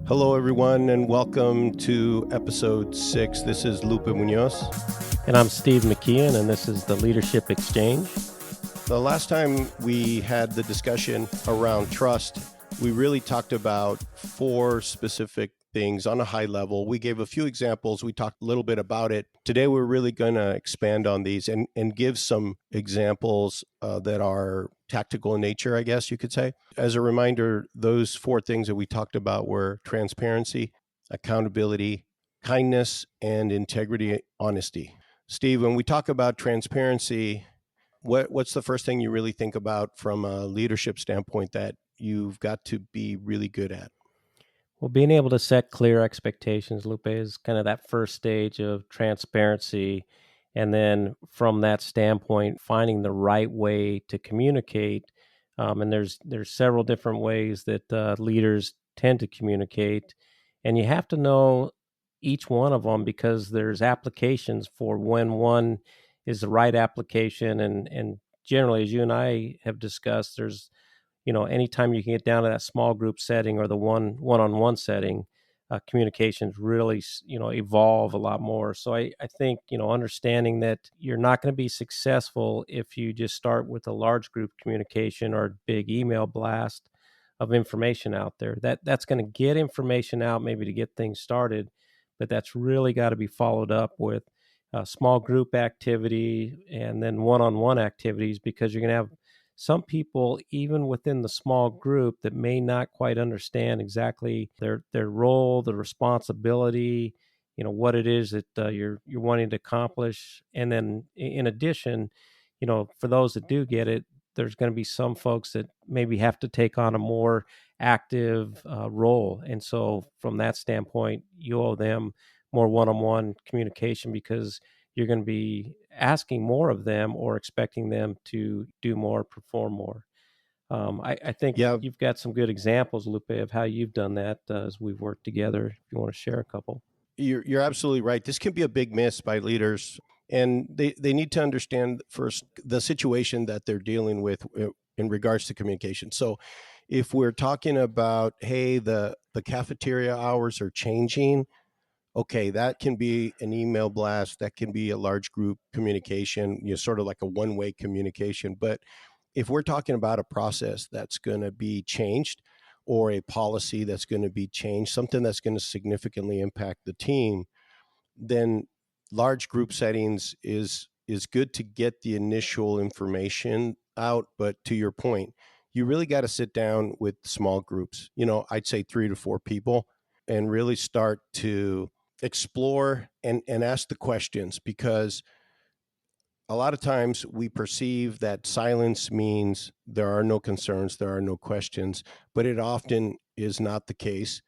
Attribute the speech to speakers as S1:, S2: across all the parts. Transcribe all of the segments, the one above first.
S1: Hello, everyone, and welcome to episode 6. This is Lupe Munoz.
S2: And I'm Steve McKeon, and this is the Leadership Exchange.
S1: The last time we had the discussion around trust, we really talked about 4 specific things on a high level. We gave a few examples. We talked a little bit about it. Today, we're really going to expand on these and give some examples that are tactical in nature, I guess you could say. As a reminder, those 4 things that we talked about were transparency, accountability, kindness, and integrity, honesty. Steve, when we talk about transparency, what's the first thing you really think about from a leadership standpoint that you've got to be really good at?
S2: Well, being able to set clear expectations, Lupe, is kind of that first stage of transparency. And then from that standpoint, finding the right way to communicate. And there's several different ways that leaders tend to communicate. And you have to know each one of them because there's applications for when one is the right application. And generally, as you and I have discussed, there's anytime you can get down to that small group setting or the one-on-one setting, communications really, evolve a lot more. So I think, understanding that you're not going to be successful if you just start with a large group communication or a big email blast of information out there. That's going to get information out maybe to get things started, but that's really got to be followed up with small group activity and then one-on-one activities, because you're going to have some people, even within the small group, that may not quite understand exactly their role, the responsibility, what it is that you're wanting to accomplish. And then in addition, for those that do get it, there's going to be some folks that maybe have to take on a more active role. And so from that standpoint, you owe them more one-on-one communication because you're going to be asking more of them or expecting them to do more, perform more. I think
S1: Yeah,
S2: you've got some good examples, Lupe, of how you've done that as we've worked together. If you want to share a couple.
S1: you're absolutely right. This can be a big miss by leaders, and they need to understand first the situation that they're dealing with in regards to communication. So if we're talking about, hey, the cafeteria hours are changing, okay, that can be an email blast, that can be a large group communication, sort of like a one-way communication. But if we're talking about a process that's going to be changed or a policy that's going to be changed, something that's going to significantly impact the team, then large group settings is good to get the initial information out. But to your point, you really got to sit down with small groups. I'd say 3 to 4 people, and really start to explore and ask the questions, because a lot of times we perceive that silence means there are no concerns, there are no questions, but it often is not the case.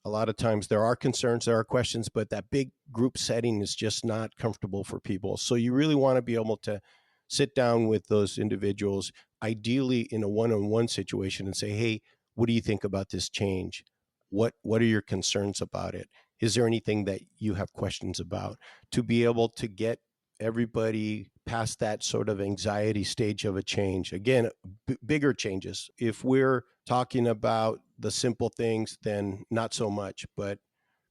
S1: A lot of times there are concerns, there are questions, but that big group setting is just not comfortable for people. So you really want to be able to sit down with those individuals, ideally in a one-on-one situation, and say, hey, what do you think about this change? What are your concerns about it? Is there anything that you have questions about? To be able to get everybody past that sort of anxiety stage of a change. Again, bigger changes. If we're talking about the simple things, then not so much, but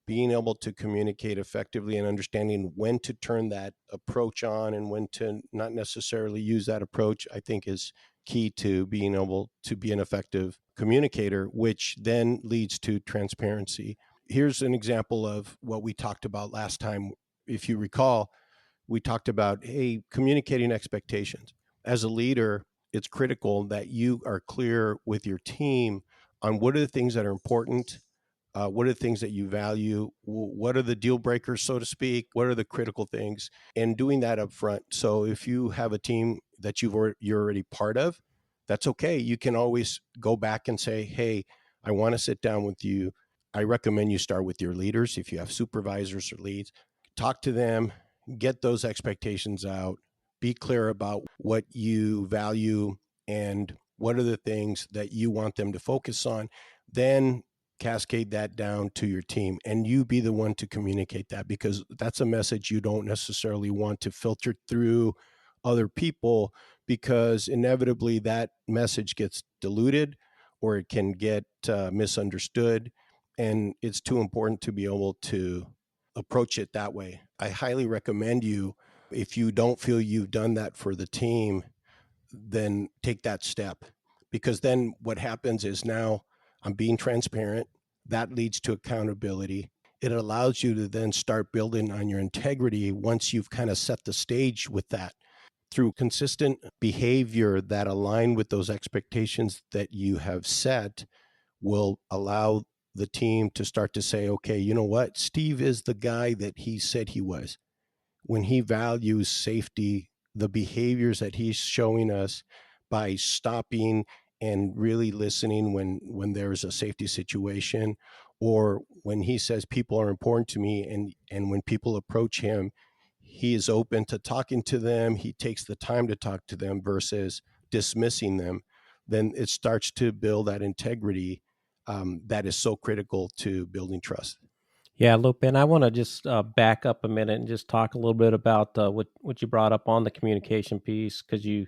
S1: being able to communicate effectively and understanding when to turn that approach on and when to not necessarily use that approach, I think is key to being able to be an effective communicator, which then leads to transparency. Here's an example of what we talked about last time. If you recall, we talked about, hey, communicating expectations. As a leader, it's critical that you are clear with your team on what are the things that are important, what are the things that you value, what are the deal breakers, so to speak, what are the critical things, and doing that up front. So if you have a team that you're already part of, that's okay. You can always go back and say, hey, I want to sit down with you. I recommend you start with your leaders. If you have supervisors or leads, talk to them, get those expectations out, be clear about what you value and what are the things that you want them to focus on. Then cascade that down to your team, and you be the one to communicate that, because that's a message you don't necessarily want to filter through other people, because inevitably that message gets diluted or it can get misunderstood. and it's too important to be able to approach it that way. I highly recommend you, if you don't feel you've done that for the team, then take that step, because then what happens is, now I'm being transparent. That leads to accountability. It allows you to then start building on your integrity once you've kind of set the stage with that, through consistent behavior that align with those expectations that you have set, will allow the team to start to say, okay, you know what? Steve is the guy that he said he was. When he values safety, the behaviors that he's showing us by stopping and really listening when there's a safety situation, or when he says people are important to me, and when people approach him, he is open to talking to them, he takes the time to talk to them versus dismissing them, then it starts to build that integrity, that is so critical to building trust.
S2: Yeah, Lupe, and I want to just back up a minute and just talk a little bit about what you brought up on the communication piece, because you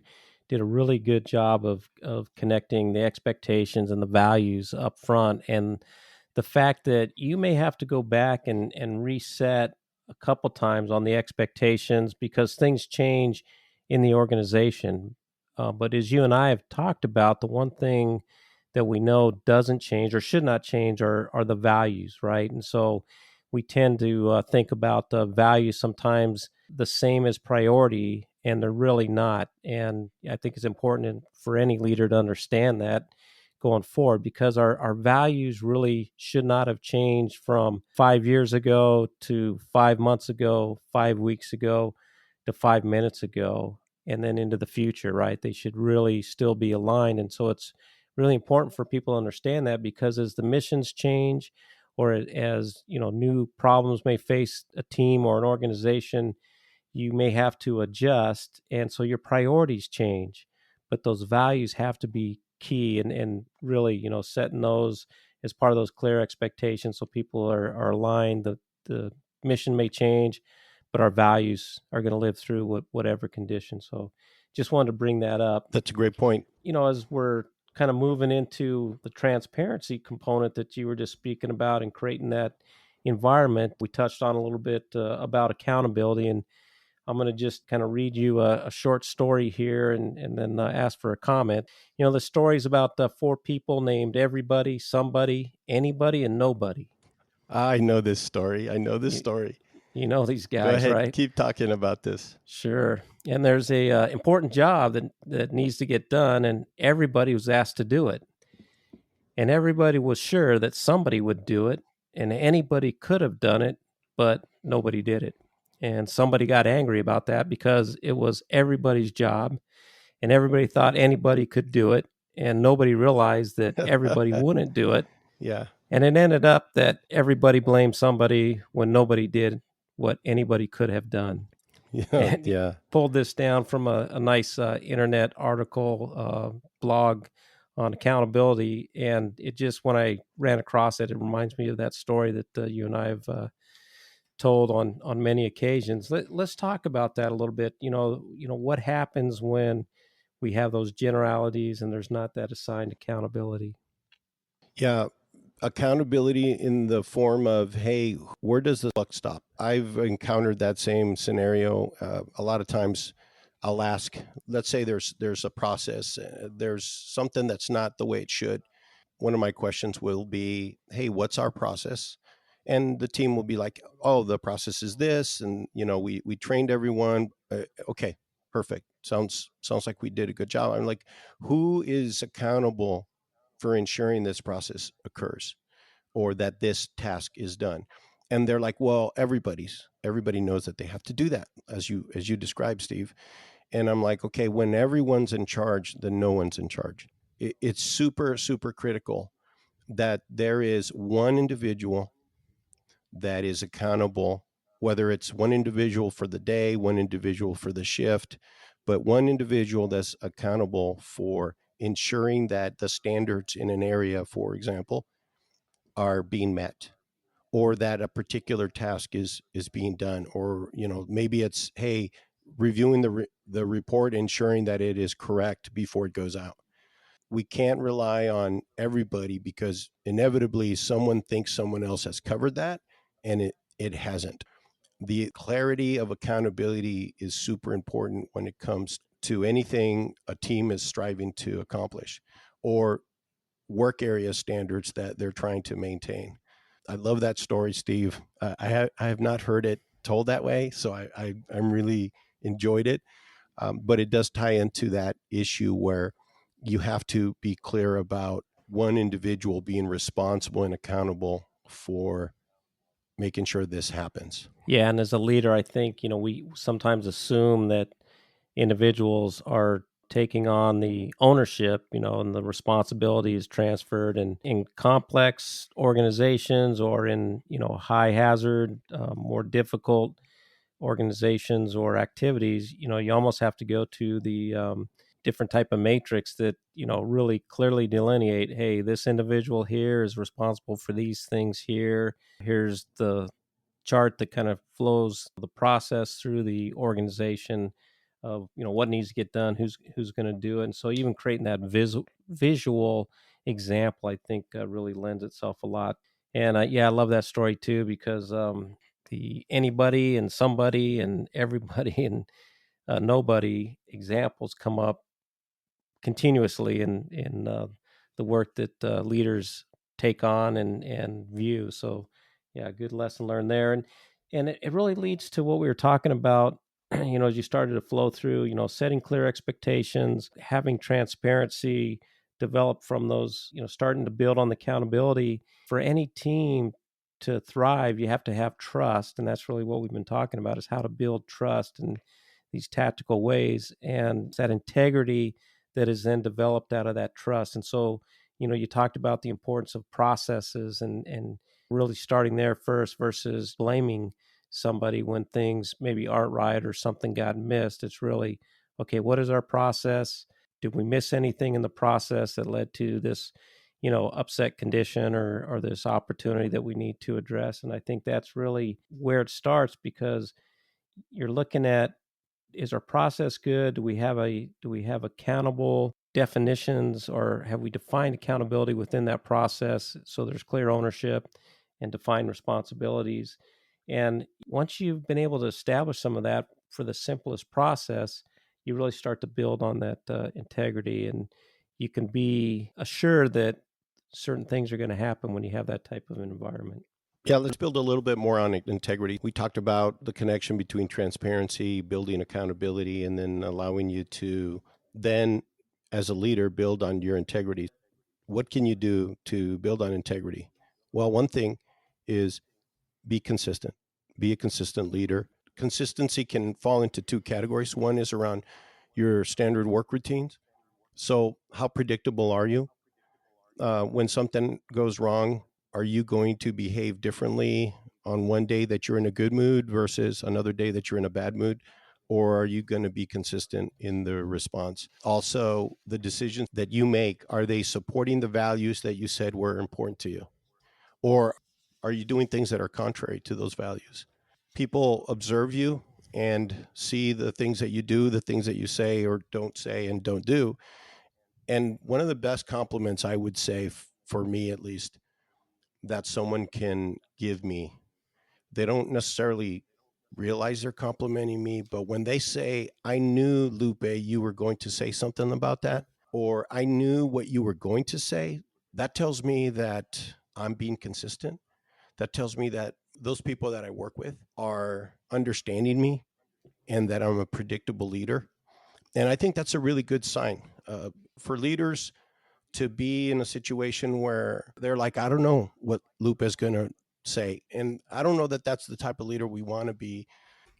S2: did a really good job of connecting the expectations and the values up front, and the fact that you may have to go back and reset a couple times on the expectations because things change in the organization. But as you and I have talked about, the one thing that we know doesn't change or should not change are the values, right? And so we tend to think about the values sometimes the same as priority, and they're really not. And I think it's important for any leader to understand that going forward, because our values really should not have changed from 5 years ago to 5 months ago, 5 weeks ago to 5 minutes ago, and then into the future, right? They should really still be aligned. And so it's really important for people to understand that, because as the missions change, or as new problems may face a team or an organization, you may have to adjust, and so your priorities change, but those values have to be key, and really setting those as part of those clear expectations so people are aligned. The mission may change, but our values are going to live through whatever condition. So just wanted to bring that up.
S1: That's a great point.
S2: As we're kind of moving into the transparency component that you were just speaking about and creating that environment, we touched on a little bit about accountability, and I'm going to just kind of read you a short story here, and then ask for a comment. The story is about the four people named everybody, somebody, anybody, and nobody.
S1: I know this story. I know this
S2: You,
S1: story.
S2: you know these
S1: Go
S2: guys,
S1: ahead.
S2: right?
S1: Keep talking about this.
S2: Sure. And there's a important job that needs to get done, and everybody was asked to do it. And everybody was sure that somebody would do it, and anybody could have done it, but nobody did it. And somebody got angry about that because it was everybody's job, and everybody thought anybody could do it, and nobody realized that everybody wouldn't do it.
S1: Yeah.
S2: And it ended up that everybody blamed somebody when nobody did what anybody could have done.
S1: Yeah.
S2: And
S1: Yeah.
S2: pulled this down from a nice internet article, blog on accountability. And it just, when I ran across it, it reminds me of that story that you and I have told on many occasions. Let's talk about that a little bit. What happens when we have those generalities and there's not that assigned accountability.
S1: Yeah. Accountability in the form of, hey, where does the buck stop? I've encountered that same scenario. A lot of times I'll ask, let's say there's a process, there's something that's not the way it should. One of my questions will be, hey, what's our process? And the team will be like, oh, the process is this, and we trained everyone. Okay, perfect. Sounds like we did a good job. I'm like, who is accountable for ensuring this process occurs, or that this task is done? And they're like, well, everybody knows that they have to do that, as you described, Steve. And I'm like, okay, when everyone's in charge, then no one's in charge. It's super, super critical that there is one individual that is accountable, whether it's one individual for the day, one individual for the shift, but one individual that's accountable for ensuring that the standards in an area, for example, are being met, or that a particular task is being done, or maybe it's, hey, reviewing the report, ensuring that it is correct before it goes out. we can't rely on everybody because inevitably someone thinks someone else has covered that, and it hasn't. The clarity of accountability is super important when it comes to anything a team is striving to accomplish, or work area standards that they're trying to maintain. I love that story, Steve. I have not heard it told that way, so I'm really enjoyed it. But it does tie into that issue where you have to be clear about one individual being responsible and accountable for making sure this happens.
S2: Yeah, and as a leader, I think, we sometimes assume that individuals are taking on the ownership, and the responsibility is transferred. And in complex organizations or in, high hazard, more difficult organizations or activities, you almost have to go to the different type of matrix that, really clearly delineate, hey, this individual here is responsible for these things here. Here's the chart that kind of flows the process through the organization of, what needs to get done, who's going to do it. And so even creating that visual example, I think, really lends itself a lot. And yeah, I love that story too, because the anybody and somebody and everybody and nobody examples come up continuously in the work that leaders take on and view. So, yeah, good lesson learned there, and it really leads to what we were talking about. As you started to flow through, setting clear expectations, having transparency develop from those, starting to build on the accountability for any team to thrive. You have to have trust, and that's really what we've been talking about: is how to build trust in these tactical ways, and that integrity that is then developed out of that trust. And so, you talked about the importance of processes and really starting there first versus blaming somebody when things maybe aren't right or something got missed. It's really, okay, what is our process? Did we miss anything in the process that led to this, upset condition or this opportunity that we need to address? And I think that's really where it starts, because you're looking at, is our process good? Do we have accountable definitions, or have we defined accountability within that process so there's clear ownership and defined responsibilities? And once you've been able to establish some of that for the simplest process, you really start to build on that integrity, and you can be assured that certain things are going to happen when you have that type of an environment.
S1: Yeah, let's build a little bit more on integrity. We talked about the connection between transparency, building accountability, and then allowing you to then, as a leader, build on your integrity. What can you do to build on integrity? Well, one thing is be consistent, be a consistent leader. Consistency can fall into two categories. One is around your standard work routines. So, how predictable are you? When something goes wrong, are you going to behave differently on one day that you're in a good mood versus another day that you're in a bad mood? Or are you going to be consistent in the response? Also, the decisions that you make, are they supporting the values that you said were important to you? Or are you doing things that are contrary to those values? People observe you and see the things that you do, the things that you say or don't say and don't do. And one of the best compliments I would say, for me at least, that someone can give me, they don't necessarily realize they're complimenting me, but when they say, I knew, Lupe, you were going to say something about that, or I knew what you were going to say, that tells me that I'm being consistent. That tells me that those people that I work with are understanding me and that I'm a predictable leader. And I think that's a really good sign for leaders to be in a situation where they're like, I don't know what Lupe is going to say. And I don't know that that's the type of leader we want to be.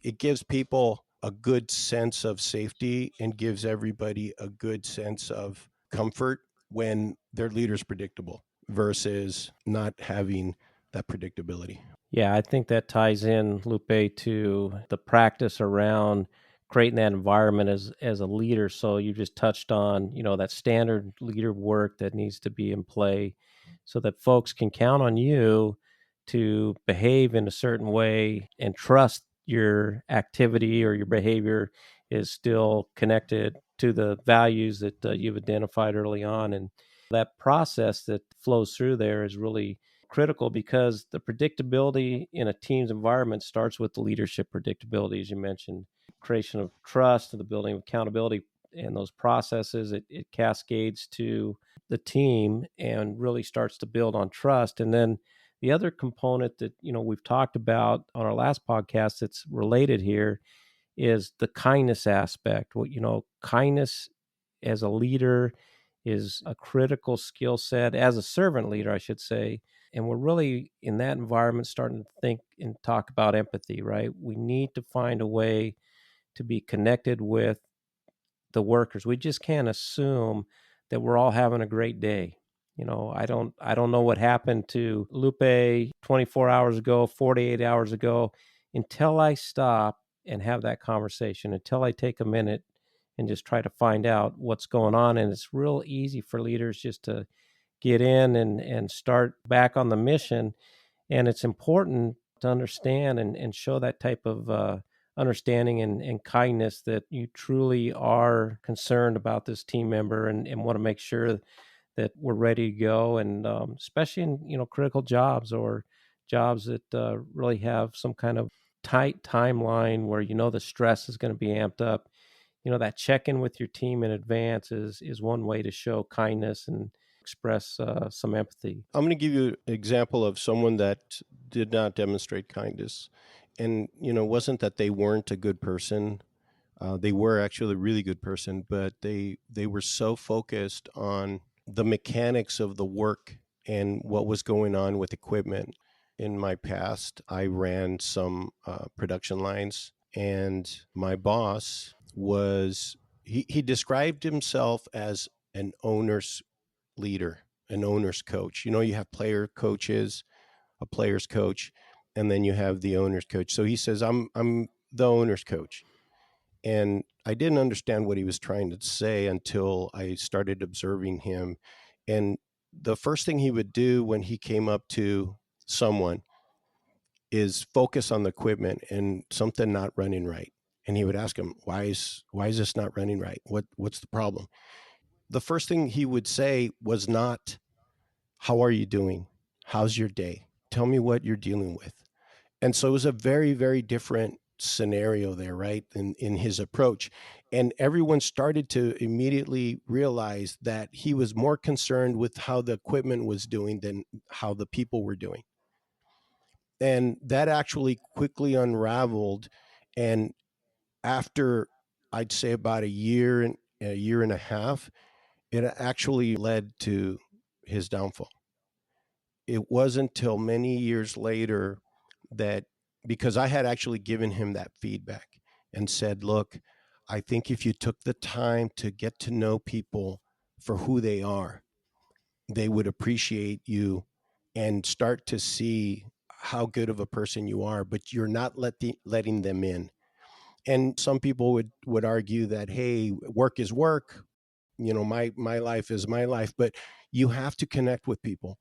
S1: It gives people a good sense of safety and gives everybody a good sense of comfort when their leader's predictable versus not having that predictability.
S2: Yeah, I think that ties in, Lupe, to the practice around creating that environment as a leader. So you just touched on, that standard leader work that needs to be in play so that folks can count on you to behave in a certain way and trust your activity or your behavior is still connected to the values that you've identified early on. And that process that flows through there is really critical because the predictability in a team's environment starts with the leadership predictability, as you mentioned, creation of trust and the building of accountability and those processes. It cascades to the team and really starts to build on trust. And then the other component that we've talked about on our last podcast that's related here is the kindness aspect. Well, kindness as a leader is a critical skill set, as a servant leader, I should say. And we're really in that environment starting to think and talk about empathy, right? We need to find a way to be connected with the workers. We just can't assume that we're all having a great day. I don't know what happened to Lupe 24 hours ago, 48 hours ago, until I stop and have that conversation, until I take a minute and just try to find out what's going on. And it's real easy for leaders just to get in and start back on the mission. And it's important to understand and show that type of understanding and kindness, that you truly are concerned about this team member and want to make sure that we're ready to go. And especially in critical jobs or jobs that really have some kind of tight timeline where the stress is going to be amped up. That check-in with your team in advance is one way to show kindness and express some empathy.
S1: I'm going to give you an example of someone that did not demonstrate kindness. And, wasn't that they weren't a good person. They were actually a really good person, but they were so focused on the mechanics of the work and what was going on with equipment. In my past, I ran some production lines, and my boss he described himself as an owner's leader, an owner's coach. You have player coaches, a player's coach, and then you have the owner's coach. So he says, I'm the owner's coach. And I didn't understand what he was trying to say until I started observing him. And the first thing he would do when he came up to someone is focus on the equipment and something not running right. And he would ask him, why is this not running right? What's the problem? The first thing he would say was not, how are you doing? How's your day? Tell me what you're dealing with. And so it was a very, very different scenario there, right? In his approach. And everyone started to immediately realize that he was more concerned with how the equipment was doing than how the people were doing. And that actually quickly unraveled. And after, I'd say, about a year and a half, it actually led to his downfall. It wasn't till many years later that, because I had actually given him that feedback and said, look, I think if you took the time to get to know people for who they are, they would appreciate you and start to see how good of a person you are, but you're not letting them in. And some people would argue that, hey, work is work, my life is my life, but you have to connect with people,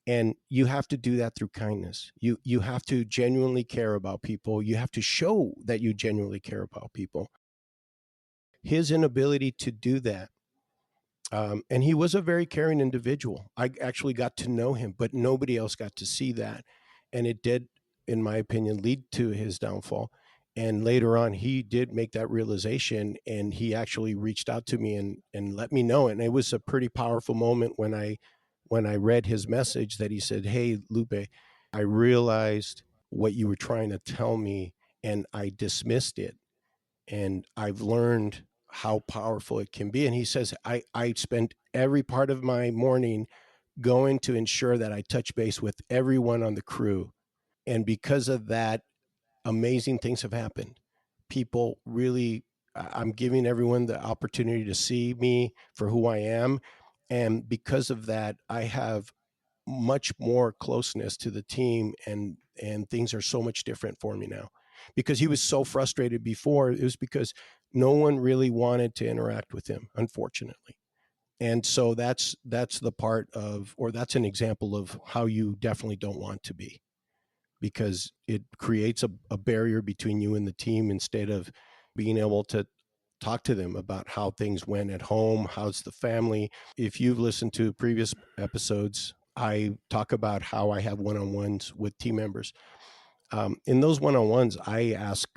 S1: and you have to do that through kindness. You have to genuinely care about people. You have to show that you genuinely care about people. His inability to do that, and he was a very caring individual. I actually got to know him, but nobody else got to see that, and it did, in my opinion, lead to his downfall. And later on, he did make that realization, and he actually reached out to me and let me know. And it was a pretty powerful moment when I read his message that he said, "Hey, Lupe, I realized what you were trying to tell me, and I dismissed it, and I've learned how powerful it can be." And he says, I spent every part of my morning going to ensure that I touch base with everyone on the crew. And because of that, amazing things have happened. People really, I'm giving everyone the opportunity to see me for who I am. And because of that, I have much more closeness to the team, and things are so much different for me now. Because he was so frustrated before, it was because no one really wanted to interact with him, unfortunately. And so that's the part of, or that's an example of how you definitely don't want to be, because it creates a barrier between you and the team instead of being able to talk to them about how things went at home, how's the family. If you've listened to previous episodes, I talk about how I have one-on-ones with team members. In those one-on-ones, I ask,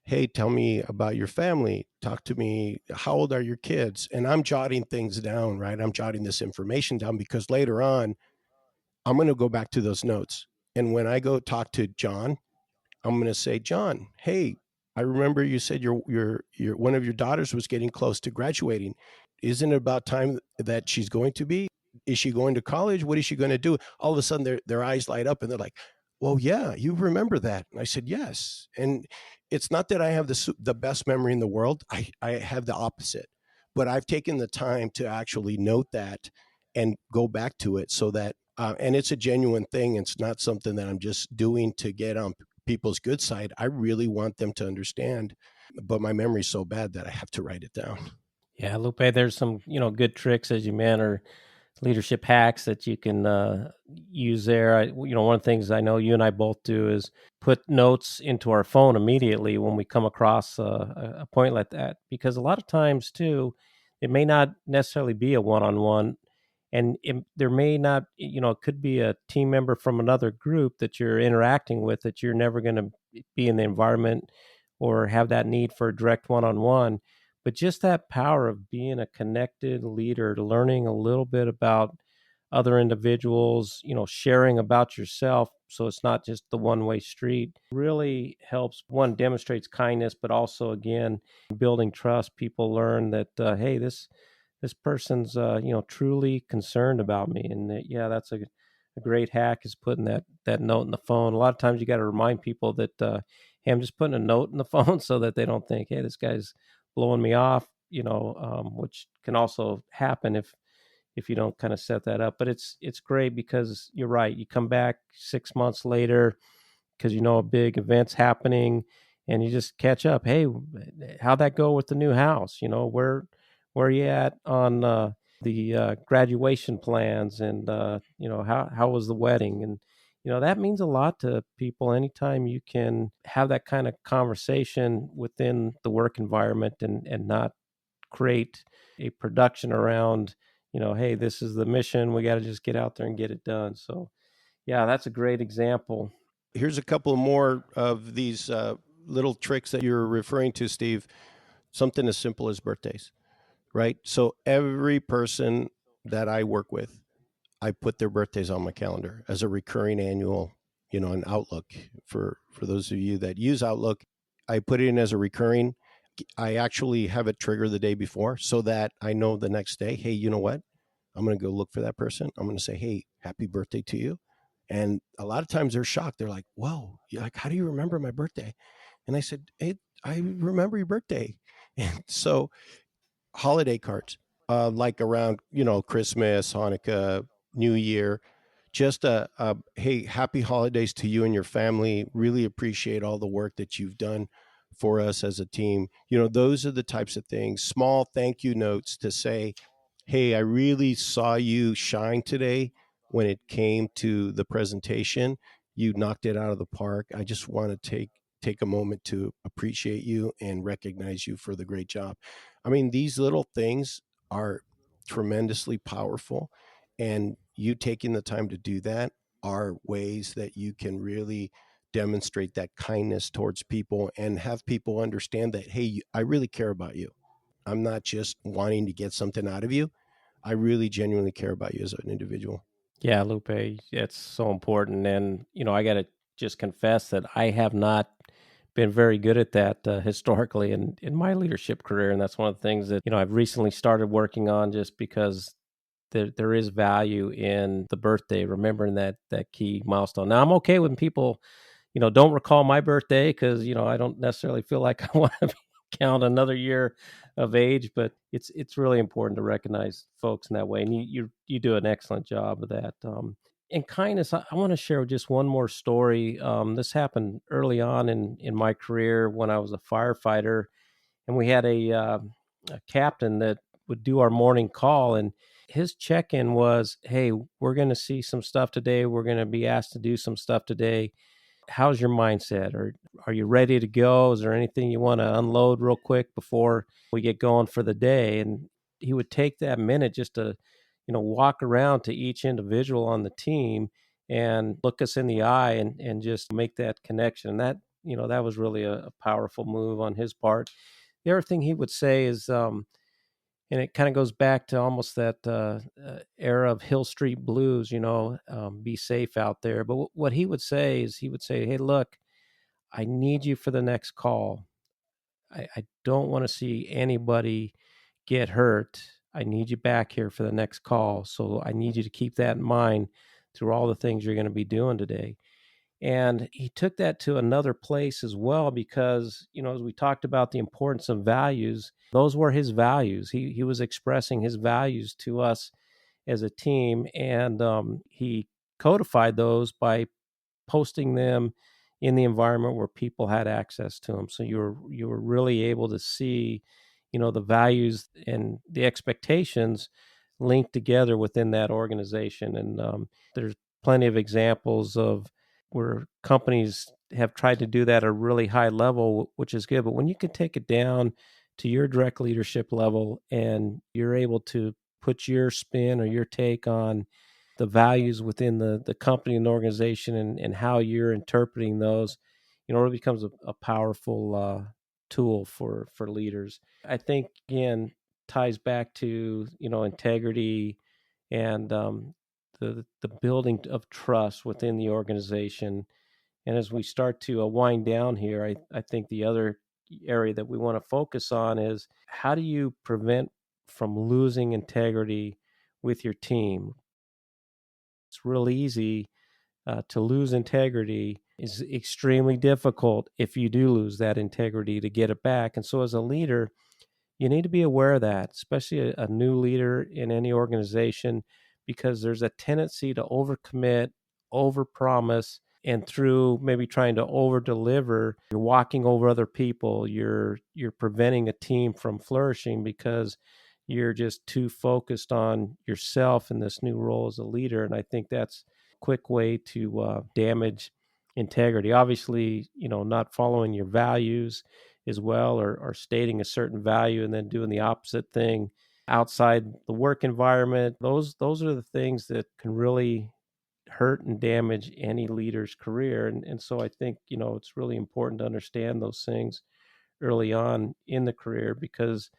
S1: hey, tell me about your family. Talk to me. How old are your kids? And I'm jotting things down, right? I'm jotting this information down because later on, I'm going to go back to those notes. And when I go talk to John, I'm going to say, John, hey, I remember you said your one of your daughters was getting close to graduating. Isn't it about time that she's going to be? Is she going to college? What is she going to do? All of a sudden, their eyes light up and they're like, "Well, yeah, you remember that?" And I said, "Yes." And it's not that I have the best memory in the world. I have the opposite, but I've taken the time to actually note that and go back to it so that and it's a genuine thing. It's not something that I'm just doing to get on people's good side. I really want them to understand, but my memory's so bad that I have to write it down.
S2: Yeah, Lupe, there's some, good tricks as you man or leadership hacks that you can use there. One of the things I know you and I both do is put notes into our phone immediately when we come across a point like that, because a lot of times too, it may not necessarily be a one-on-one, and there may not, it could be a team member from another group that you're interacting with that you're never going to be in the environment or have that need for a direct one-on-one. But just that power of being a connected leader, learning a little bit about other individuals, sharing about yourself, so it's not just the one-way street, really helps. One, demonstrates kindness, but also, again, building trust. People learn that, hey, this person's truly concerned about me, and yeah, that's a great hack, is putting that note in the phone. A lot of times you got to remind people that, hey, I'm just putting a note in the phone so that they don't think, hey, this guy's blowing me off, which can also happen if you don't kind of set that up. But it's great because you're right. You come back 6 months later because a big event's happening, and you just catch up. Hey, how'd that go with the new house? Where are you at on the graduation plans, and how was the wedding? And that means a lot to people. Anytime you can have that kind of conversation within the work environment, and not create a production around, hey, this is the mission, we got to just get out there and get it done. So yeah, that's a great example.
S1: Here's a couple more of these little tricks that you're referring to, Steve. Something as simple as birthdays, right? So every person that I work with, I put their birthdays on my calendar as a recurring annual, an Outlook. For those of you that use Outlook, I put it in as a recurring. I actually have it trigger the day before so that I know the next day, hey, you know what? I'm going to go look for that person. I'm going to say, hey, happy birthday to you. And a lot of times they're shocked. They're like, whoa, like, how do you remember my birthday? And I said, hey, I remember your birthday. And so holiday cards, like around, Christmas, Hanukkah, New Year, just hey, happy holidays to you and your family. Really appreciate all the work that you've done for us as a team. Those are the types of things, small thank you notes to say, hey, I really saw you shine today when it came to the presentation. You knocked it out of the park. I just want to take a moment to appreciate you and recognize you for the great job. I mean, these little things are tremendously powerful, and you taking the time to do that are ways that you can really demonstrate that kindness towards people and have people understand that, hey, I really care about you. I'm not just wanting to get something out of you. I really genuinely care about you as an individual.
S2: Yeah, Lupe, it's so important. And I got to just confess that I have not been very good at that historically in my leadership career, and that's one of the things that I've recently started working on, just because there is value in the birthday, remembering that key milestone. Now, I'm okay when people don't recall my birthday, because I don't necessarily feel like I want to count another year of age, but it's really important to recognize folks in that way, and you do an excellent job of that. And kindness, I want to share just one more story. This happened early on in my career when I was a firefighter, and we had a captain that would do our morning call, and his check-in was, hey, we're going to see some stuff today, we're going to be asked to do some stuff today. how's your mindset? Or are you ready to go? Is there anything you want to unload real quick before we get going for the day? And he would take that minute just to, walk around to each individual on the team and look us in the eye and just make that connection. And that, that was really a powerful move on his part. The other thing he would say is, and it kind of goes back to almost that era of Hill Street Blues, be safe out there. But what he would say is, he would say, hey, look, I need you for the next call. I don't want to see anybody get hurt. I need you back here for the next call. So I need you to keep that in mind through all the things you're going to be doing today. And he took that to another place as well because, as we talked about the importance of values, those were his values. He was expressing his values to us as a team, and he codified those by posting them in the environment where people had access to them. So you were really able to see, the values and the expectations linked together within that organization. And there's plenty of examples of where companies have tried to do that at a really high level, which is good. But when you can take it down to your direct leadership level and you're able to put your spin or your take on the values within the company and organization, and how you're interpreting those, it becomes a powerful tool for leaders. I think, again, ties back to, integrity and the building of trust within the organization. And as we start to wind down here, I think the other area that we want to focus on is, how do you prevent from losing integrity with your team? It's real easy to lose integrity. Is extremely difficult if you do lose that integrity to get it back. And so as a leader, you need to be aware of that, especially a new leader in any organization, because there's a tendency to overcommit, overpromise, and through maybe trying to overdeliver, you're walking over other people. You're preventing a team from flourishing because you're just too focused on yourself in this new role as a leader. And I think that's a quick way to damage integrity. Obviously, not following your values as well, or stating a certain value and then doing the opposite thing outside the work environment. Those are the things that can really hurt and damage any leader's career. And so I think, it's really important to understand those things early on in the career, because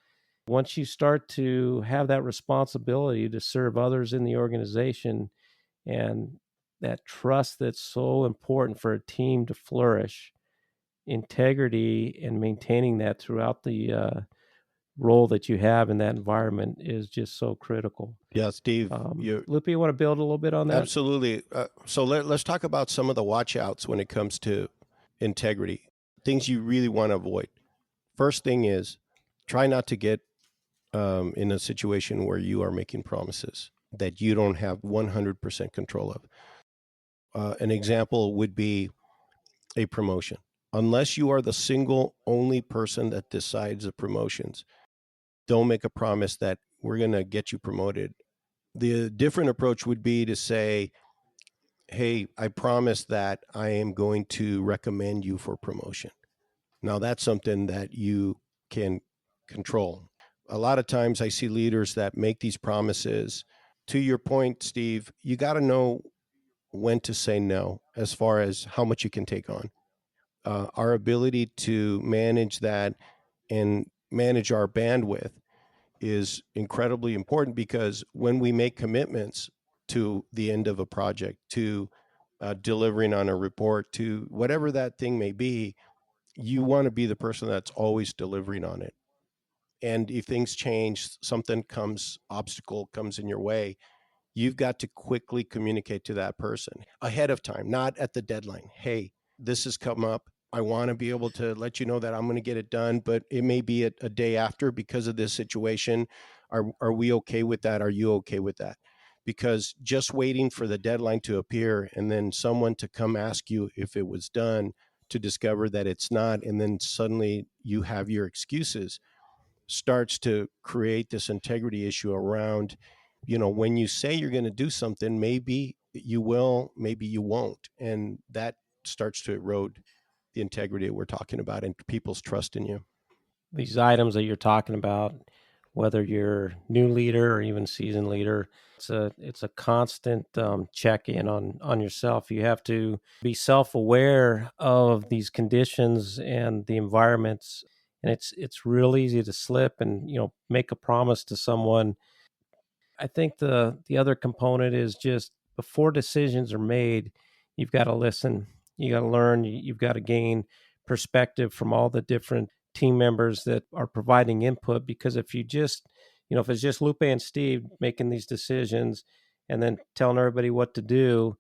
S2: once you start to have that responsibility to serve others in the organization, and that trust that's so important for a team to flourish, integrity and maintaining that throughout the role that you have in that environment is just so critical.
S1: Yeah, Steve, you
S2: Lupe, you want to build a little bit on that?
S1: absolutely. So let's talk about some of the watch outs when it comes to integrity, things you really want to avoid. First thing is, try not to get in a situation where you are making promises that you don't have 100% control of. An example would be a promotion. Unless you are the single only person that decides the promotions, don't make a promise that we're going to get you promoted. The different approach would be to say, hey, I promise that I am going to recommend you for promotion. Now, that's something that you can control. A lot of times I see leaders that make these promises. To your point, Steve, you got to know when to say no as far as how much you can take on. Our ability to manage that and manage our bandwidth is incredibly important, because when we make commitments to the end of a project, to delivering on a report, to whatever that thing may be, you want to be the person that's always delivering on it. And if things change, something comes, obstacle comes in your way, you've got to quickly communicate to that person ahead of time, not at the deadline. Hey, this has come up. I want to be able to let you know that I'm going to get it done, but it may be a day after because of this situation. Are we okay with that? Are you okay with that? Because just waiting for the deadline to appear and then someone to come ask you if it was done, to discover that it's not, and then suddenly you have your excuses, starts to create this integrity issue around, when you say you're going to do something, maybe you will, maybe you won't. And that starts to erode the integrity that we're talking about and people's trust in you.
S2: These items that you're talking about, whether you're new leader or even seasoned leader, it's a constant check in on yourself. You have to be self aware of these conditions and the environments, and it's real easy to slip and make a promise to someone. I think the other component is just before decisions are made, you've got to listen. You got to learn. You've got to gain perspective from all the different team members that are providing input. Because if you just, if it's just Lupe and Steve making these decisions and then telling everybody what to do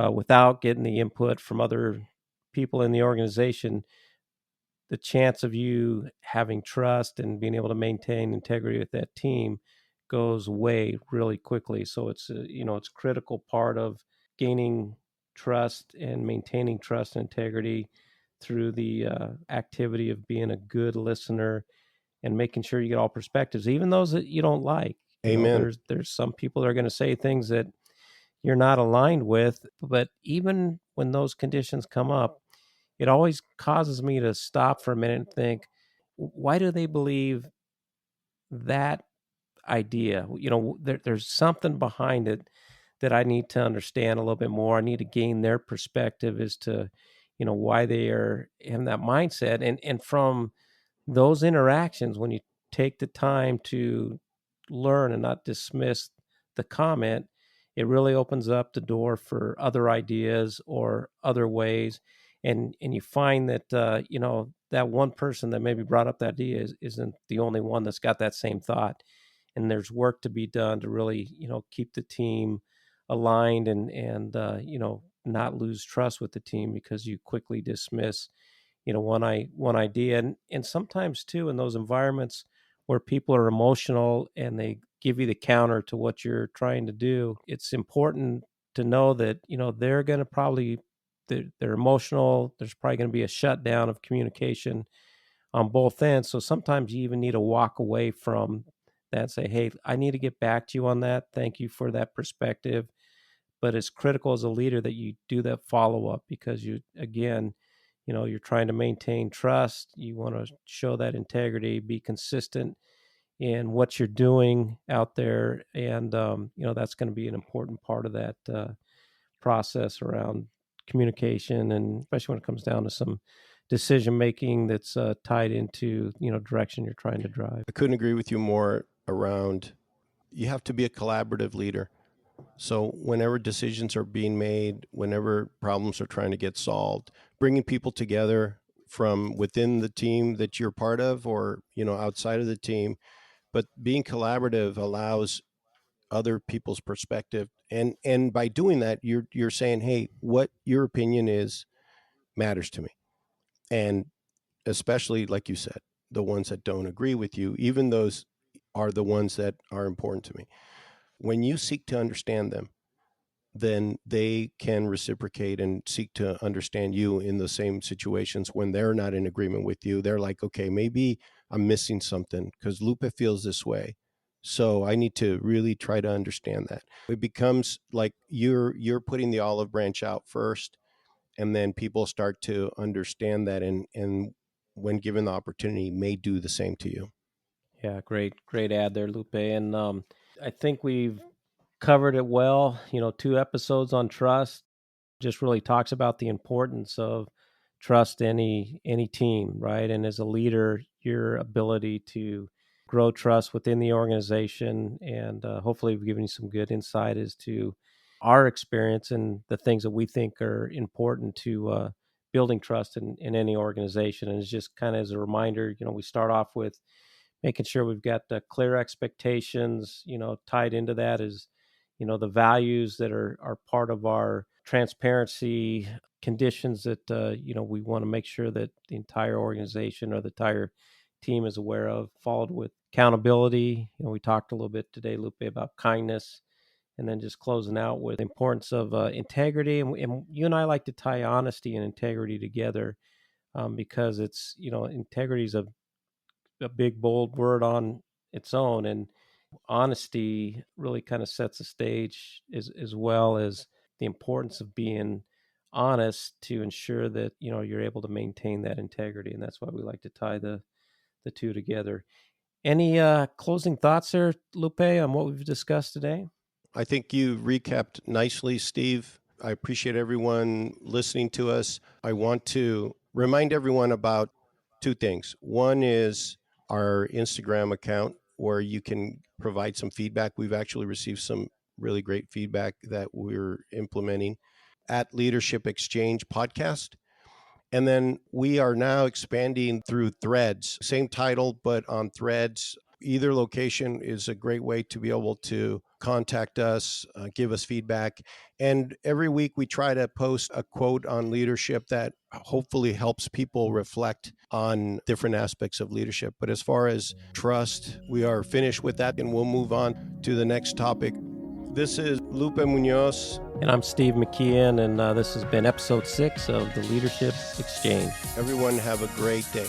S2: without getting the input from other people in the organization, the chance of you having trust and being able to maintain integrity with that team goes away really quickly. So it's critical part of gaining trust and maintaining trust and integrity through the activity of being a good listener and making sure you get all perspectives, even those that you don't like.
S1: Amen.
S2: There's some people that are going to say things that you're not aligned with, but even when those conditions come up, it always causes me to stop for a minute and think, why do they believe that idea? There's something behind it that I need to understand a little bit more. I need to gain their perspective as to, why they are in that mindset. And from those interactions, when you take the time to learn and not dismiss the comment, it really opens up the door for other ideas or other ways. And you find that that one person that maybe brought up that idea isn't the only one that's got that same thought. And there's work to be done to really keep the team aligned and not lose trust with the team because you quickly dismiss one idea. And sometimes too in those environments where people are emotional and they give you the counter to what you're trying to do, it's important to know that they're going to probably they're emotional. There's probably going to be a shutdown of communication on both ends. So sometimes you even need to walk away from that and say, hey, I need to get back to you on that. Thank you for that perspective. But it's critical as a leader that you do that follow up because you're trying to maintain trust. You want to show that integrity, be consistent in what you're doing out there. And, that's going to be an important part of that process around communication, and especially when it comes down to some decision making that's tied into direction you're trying to drive.
S1: I couldn't agree with you more around you have to be a collaborative leader. So whenever decisions are being made, whenever problems are trying to get solved, bringing people together from within the team that you're part of or, outside of the team, but being collaborative allows other people's perspective. And by doing that, you're saying, "Hey, what your opinion is matters to me." And especially like you said, the ones that don't agree with you, even those are the ones that are important to me. When you seek to understand them, then they can reciprocate and seek to understand you in the same situations when they're not in agreement with you. They're like, okay, maybe I'm missing something because Lupe feels this way. So I need to really try to understand that. It becomes like you're putting the olive branch out first, and then people start to understand that and when given the opportunity may do the same to you.
S2: Yeah, great ad there, Lupe. And I think we've covered it well. 2 episodes on trust just really talks about the importance of trust any team, right? And as a leader, your ability to grow trust within the organization, and hopefully we've given you some good insight as to our experience and the things that we think are important to building trust in any organization. And it's just kind of as a reminder, we start off with making sure we've got the clear expectations. Tied into that is the values that are part of our transparency conditions that we want to make sure that the entire organization or the entire team is aware of, followed with accountability. We talked a little bit today, Lupe, about kindness, and then just closing out with the importance of integrity. And you and I like to tie honesty and integrity together, because it's integrity is a big bold word on its own, and honesty really kind of sets the stage as well as the importance of being honest to ensure that you're able to maintain that integrity, and that's why we like to tie the two together. Any closing thoughts there, Lupe, on what we've discussed today?
S1: I think you recapped nicely, Steve. I appreciate everyone listening to us. I want to remind everyone about two things. One is our Instagram account where you can provide some feedback. We've actually received some really great feedback that we're implementing at Leadership Exchange Podcast. And then we are now expanding through Threads, same title, but on Threads. Either location is a great way to be able to contact us, give us feedback. And every week we try to post a quote on leadership that hopefully helps people reflect on different aspects of leadership. But as far as trust, we are finished with that and we'll move on to the next topic. This is Lupe Munoz.
S2: And I'm Steve McKeon, and this has been episode 6 of the Leadership Exchange.
S1: Everyone have a great day.